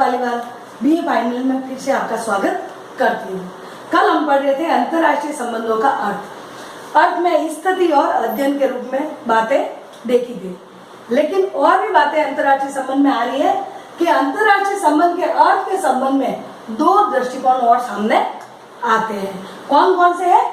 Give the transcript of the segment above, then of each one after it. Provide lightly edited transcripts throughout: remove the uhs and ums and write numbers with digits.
Paliwal BA final में फिर से आपका स्वागत करती हूँ। कल हम पढ़ रहे थे अंतर्राष्ट्रीय संबंधों का अर्थ में स्थिति और अध्ययन के रूप में बातें देखी गई, लेकिन और भी बातें अंतर्राष्ट्रीय संबंध में आ रही है कि अंतर्राष्ट्रीय संबंध के अर्थ के संबंध में दो दृष्टिकोण और सामने आते हैं। कौन कौन से है?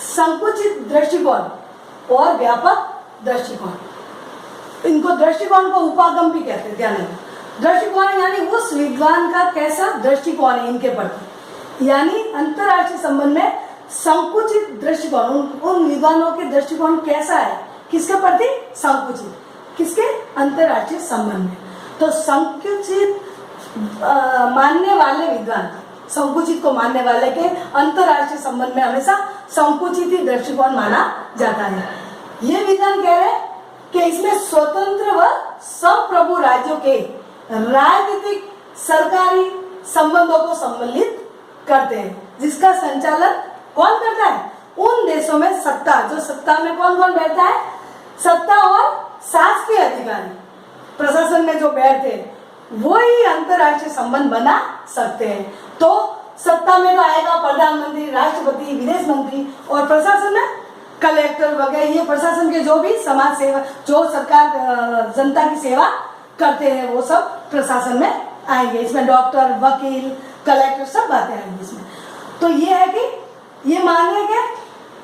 संकुचित दृष्टिकोण और व्यापक दृष्टिकोण। इनको दृष्टिकोण को उपागम भी कहते हैं। ध्यान रखना, दृष्टिकोण यानी उस विद्वान का कैसा दृष्टिकोण है इनके प्रति, यानी अंतर्राष्ट्रीय संबंध में संकुचित दृष्टिकोण, उन विद्वानों के दृष्टिकोण कैसा है, किसके प्रति? संकुचित, किसके? अंतर्राष्ट्रीय संबंध में। तो संकुचित मानने वाले विद्वान, संकुचित को मानने वाले के अंतर्राष्ट्रीय संबंध में हमेशा संकुचित ही दृष्टिकोण माना जाता है। ये विद्वान कह रहे हैं कि इसमें स्वतंत्र व संप्रभु राज्यों के राजनीतिक सरकारी संबंधों को सम्मिलित करते हैं, जिसका संचालन कौन करता है? उन देशों में सत्ता, जो सत्ता में कौन कौन बैठता है? सत्ता और शासकीय अधिकारी, प्रशासन में जो बैठते हैं वो ही अंतर्राष्ट्रीय संबंध बना सकते हैं। तो सत्ता में तो आएगा प्रधानमंत्री, राष्ट्रपति, विदेश मंत्री, और प्रशासन में कलेक्टर वगैरह, ये प्रशासन के जो भी समाज सेवा, जो सरकार जनता की सेवा करते हैं वो सब प्रशासन में आएंगे। इसमें डॉक्टर, वकील, कलेक्टर सब बातें आएंगी इसमें। तो ये है कि ये मान रहे कि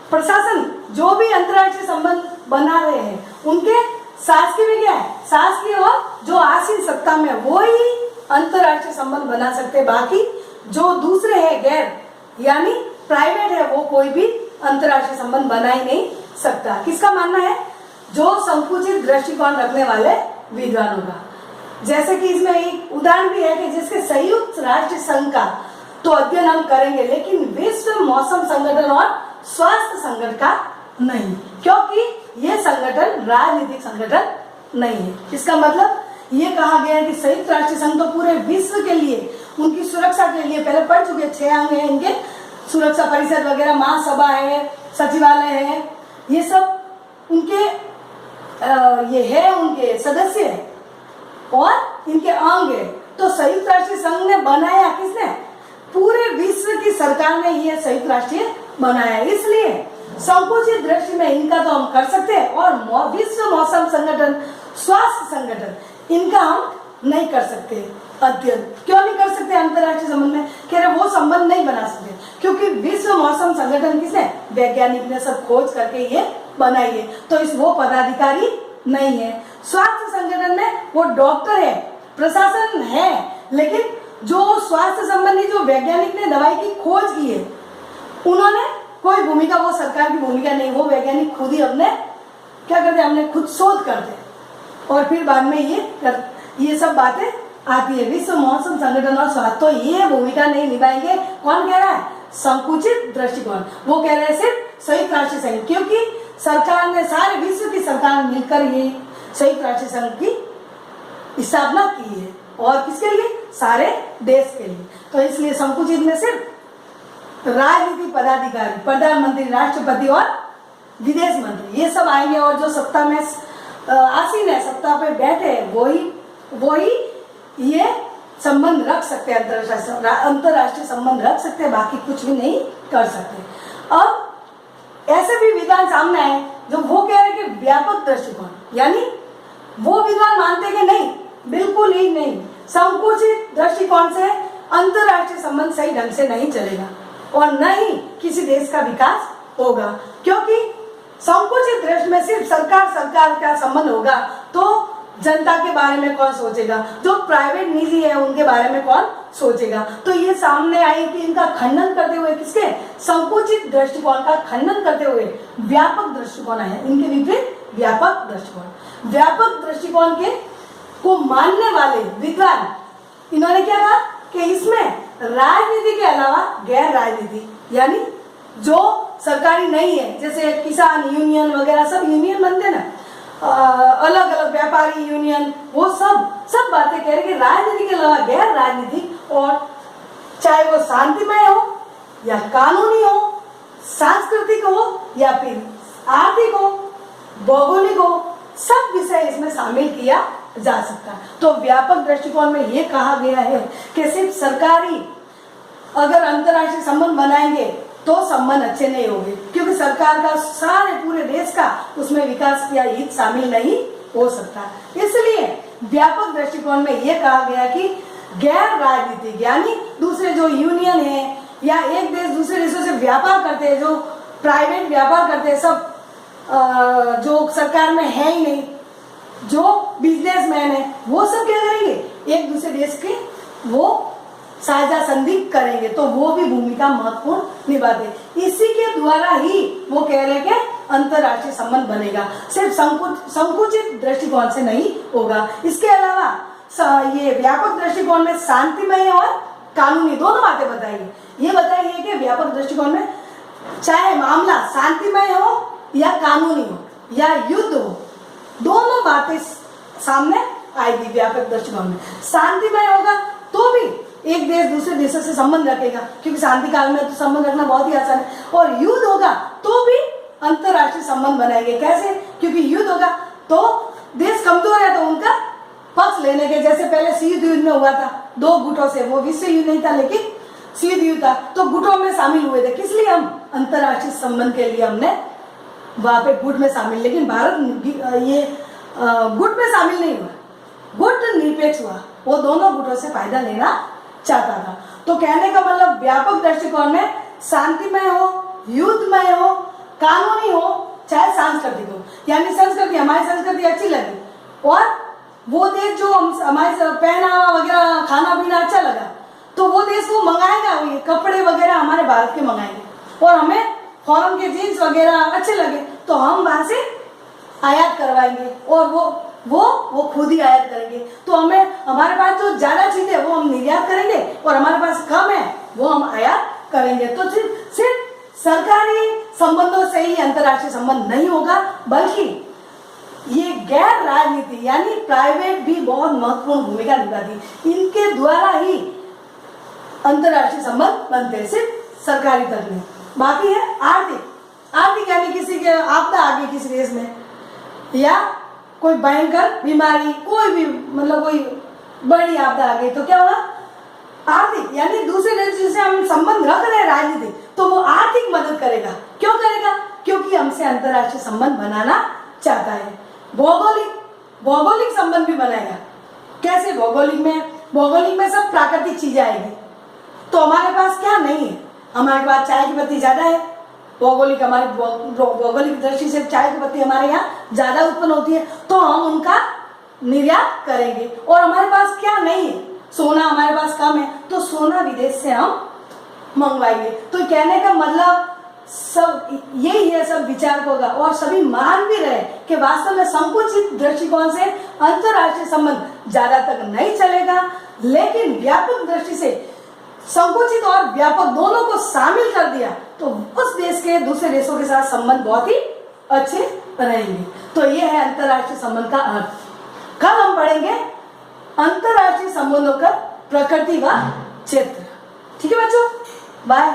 प्रशासन जो भी अंतर्राष्ट्रीय संबंध बना रहे हैं उनके शासकीय में क्या है? शासकीय और जो आसीन सत्ता में वो ही अंतर्राष्ट्रीय संबंध बना सकते हैं। बाकी जो दूसरे है गैर यानी प्राइवेट है वो कोई भी अंतर्राष्ट्रीय संबंध बना ही नहीं सकता। किसका मानना है? जो संकुचित दृष्टिकोण रखने वाले विद्वानों का। जैसे कि इसमें एक उदाहरण भी है कि जिसके संयुक्त राष्ट्र संघ का तो अध्ययन हम करेंगे, लेकिन विश्व मौसम संगठन और स्वास्थ्य संगठन का नहीं, क्योंकि ये संगठन राजनीतिक संगठन नहीं है। इसका मतलब ये कहा गया है कि संयुक्त राष्ट्र संघ तो पूरे विश्व के लिए, उनकी सुरक्षा के लिए, पहले पढ़ चुके 6 अंग है इनके, सुरक्षा परिषद वगैरह, महासभा है, सचिवालय है, ये सब उनके ये है, उनके सदस्य है और इनके अंग है। तो संयुक्त राष्ट्रीय संघ ने बनाया किसने? पूरे विश्व की सरकार ने ये संयुक्त राष्ट्रीय बनाया। इसलिए संकुचित दृष्टि में इनका तो हम कर सकते हैं, और विश्व मौसम संगठन, स्वास्थ्य संगठन, इनका हम नहीं कर सकते अध्ययन। क्यों नहीं कर सकते अंतर्राष्ट्रीय संबंध में? कह रहे वो संबंध नहीं बना सकते क्योंकि विश्व मौसम संगठन किसने? वैज्ञानिक ने सब खोज करके ये बनाई है, तो इस वो पदाधिकारी नहीं है। स्वास्थ्य संगठन में वो डॉक्टर है, प्रशासन है, लेकिन जो स्वास्थ्य संबंधी जो वैज्ञानिक ने दवाई की खोज की है उन्होंने कोई भूमिका, वो सरकार की भूमिका नहीं, वो वैज्ञानिक खुद ही अपने क्या करते? हमने खुद शोध करते और फिर बाद में ये सब बातें आती है। विश्व मौसम संगठन और स्वास्थ्य तो ये भूमिका नहीं निभाएंगे। कौन कह रहा है? संकुचित दृष्टिकोण। वो कह रहे हैं सिर्फ संयुक्त राष्ट्र संघ, क्योंकि सरकार ने, सारे विश्व की सरकार मिलकर ये संयुक्त राष्ट्र संघ की स्थापना की है। और किसके लिए? सारे देश के लिए। तो इसलिए संकुचित में सिर्फ राजनीतिक पदाधिकारी, प्रधानमंत्री, राष्ट्रपति और विदेश मंत्री, ये सब आएंगे, और जो सत्ता में आसीन है, सत्ता पे बैठे हैं, वो ही ये संबंध रख सकते हैं, अंतर्राष्ट्रीय संबंध रख सकते हैं, बाकी कुछ भी नहीं कर सकते। अब ऐसे भी विद्वान सामने आए जो वो कह रहे हैं कि व्यापक दृष्टिकोण, यानी वो विद्वान मानते कि नहीं, बिल्कुल ही नहीं, संकुचित दृष्टिकोण से अंतर्राष्ट्रीय संबंध सही ढंग से नहीं चलेगा और न ही किसी देश का विकास होगा, क्योंकि संकुचित दृष्टि में सिर्फ सरकार का संबंध होगा तो जनता के बारे में कौन सोचेगा? जो प्राइवेट निजी है उनके बारे में कौन सोचेगा? तो ये सामने आई कि इनका खंडन करते हुए, किसके? संकुचित दृष्टिकोण का खंडन करते हुए व्यापक दृष्टिकोण है, इनके विपरीत व्यापक दृष्टिकोण। व्यापक दृष्टिकोण के को मानने वाले विद्वान, इन्होंने क्या कहा कि इसमें राजनीति के अलावा गैर राजनीति, यानी जो सरकारी नहीं है, जैसे किसान यूनियन वगैरह सब यूनियन बनते ना, अलग अलग व्यापारी यूनियन, वो सब बातें कह रहे कि राजनीति के अलावा गैर राजनीतिक, और चाहे वो शांतिमय हो या कानूनी हो, सांस्कृतिक हो या फिर आर्थिक हो, भौगोलिक हो, सब विषय इसमें शामिल किया जा सकता है। तो व्यापक दृष्टिकोण में ये कहा गया है कि सिर्फ सरकारी अगर अंतर्राष्ट्रीय संबंध बनाएंगे तो संबंध अच्छे नहीं होंगे, क्योंकि सरकार का सारे पूरे देश का उसमें विकास या हित शामिल नहीं हो सकता। इसलिए व्यापक दृष्टिकोण में यह कहा गया कि गैर राजनीतिक यानी दूसरे जो यूनियन है या एक देश दूसरे देशों से व्यापार करते हैं, जो प्राइवेट व्यापार करते हैं, सब जो सरकार में है ही नहीं, जो बिजनेसमैन है, वो सब क्या करेंगे, एक दूसरे देश के वो साझा संधि करेंगे, तो वो भी भूमिका महत्वपूर्ण निभाते। इसी के द्वारा ही वो कह रहे हैं कि अंतर्राष्ट्रीय संबंध बनेगा, सिर्फ संकुचित दृष्टिकोण से नहीं होगा। इसके अलावा ये व्यापक दृष्टिकोण में शांतिमय और कानूनी दोनों बातें बताइए। ये बताइए कि व्यापक दृष्टिकोण में चाहे मामला शांतिमय हो या कानूनी हो या युद्ध हो, दोनों बातें सामने आएगी। व्यापक दृष्टिकोण में शांतिमय होगा तो भी एक देश दूसरे देशों से संबंध रखेगा, क्योंकि शांति काल में तो संबंध रखना बहुत ही आसान है। और युद्ध होगा तो भी अंतर्राष्ट्रीय संबंध बनाएंगे। कैसे? क्योंकि युद्ध होगा तो देश कमजोर है तो उनका पक्ष लेने के, जैसे पहले शीत युद्ध में हुआ था दो गुटों से, वो विश्व युद्ध नहीं था लेकिन शीत युद्ध था, तो गुटों में शामिल हुए थे। किस लिए? हम अंतर्राष्ट्रीय संबंध के लिए हमने वहां पे गुट में शामिल, लेकिन भारत ये गुट में शामिल नहीं हुआ, गुट निरपेक्ष हुआ, वो दोनों गुटों से फायदा लेना चाहता था। तो कहने का मतलब व्यापक दृष्टिकोण में शांतिमय हो, युद्धमय हो, कानूनी हो, चाहे सांस्कृतिक हो, यानी संस्कृति हमारी संस्कृति अच्छी लगी और वो देश जो हमारे पहनावा वगैरह खाना पीना अच्छा लगा तो वो देश को मंगाएगा, ये कपड़े वगैरह हमारे भारत के मंगाएंगे, और हमें फॉरेन के जीन्स वगैरह अच्छे लगे तो हम वहां से आयात करवाएंगे और वो खुद ही आयात करेंगे। तो हमें हमारे पास जो ज्यादा चीजें वो हम निर्यात करेंगे और हमारे पास कम है वो हम आयात करेंगे। तो सिर्फ सरकारी संबंधों से ही अंतर्राष्ट्रीय संबंध नहीं होगा, बल्कि ये गैर राजनीति यानी प्राइवेट भी बहुत महत्वपूर्ण भूमिका निभाती। इनके द्वारा ही अंतर्राष्ट्रीय संबंध बनते हैं, सिर्फ सरकारी तक नहीं। बाकी है आर्थिक यानी किसी के आपदा आ गई किसी देश में या कोई भयंकर बीमारी, कोई भी मतलब कोई बड़ी आपदा आ गई तो क्या होगा, आर्थिक यानी दूसरे देश से हम संबंध रख रहे हैं राजनीतिक, तो वो आर्थिक मदद करेगा। क्यों करेगा? क्योंकि हमसे अंतर्राष्ट्रीय संबंध बनाना चाहता है। भौगोलिक संबंध भी बनाएगा। कैसे? भौगोलिक में सब प्राकृतिक चीजें आएगी। तो हमारे पास क्या नहीं है, हमारे पास चाय की पत्ती ज्यादा है, भौगोलिक दृष्टि से चाय की पत्ती हमारे यहाँ ज्यादा उत्पन्न होती है, तो हम उनका निर्यात करेंगे। और हमारे पास क्या नहीं है, सोना हमारे पास कम है, तो सोना विदेश से हम मंगवाएंगे। तो कहने का मतलब सब यही है, सब विचारकों का, और सभी मान भी रहे कि वास्तव में संकुचित दृष्टिकोण से अंतर्राष्ट्रीय संबंध ज्यादा तक नहीं चलेगा, लेकिन व्यापक दृष्टि से संकुचित और व्यापक दोनों को शामिल कर दिया तो उस देश के दूसरे देशों के साथ संबंध बहुत ही अच्छे रहेंगे। तो ये है अंतर्राष्ट्रीय संबंध का अर्थ। कल हम पढ़ेंगे अंतर्राष्ट्रीय संबंधों का प्रकृति व क्षेत्र। ठीक है बच्चों, बाय।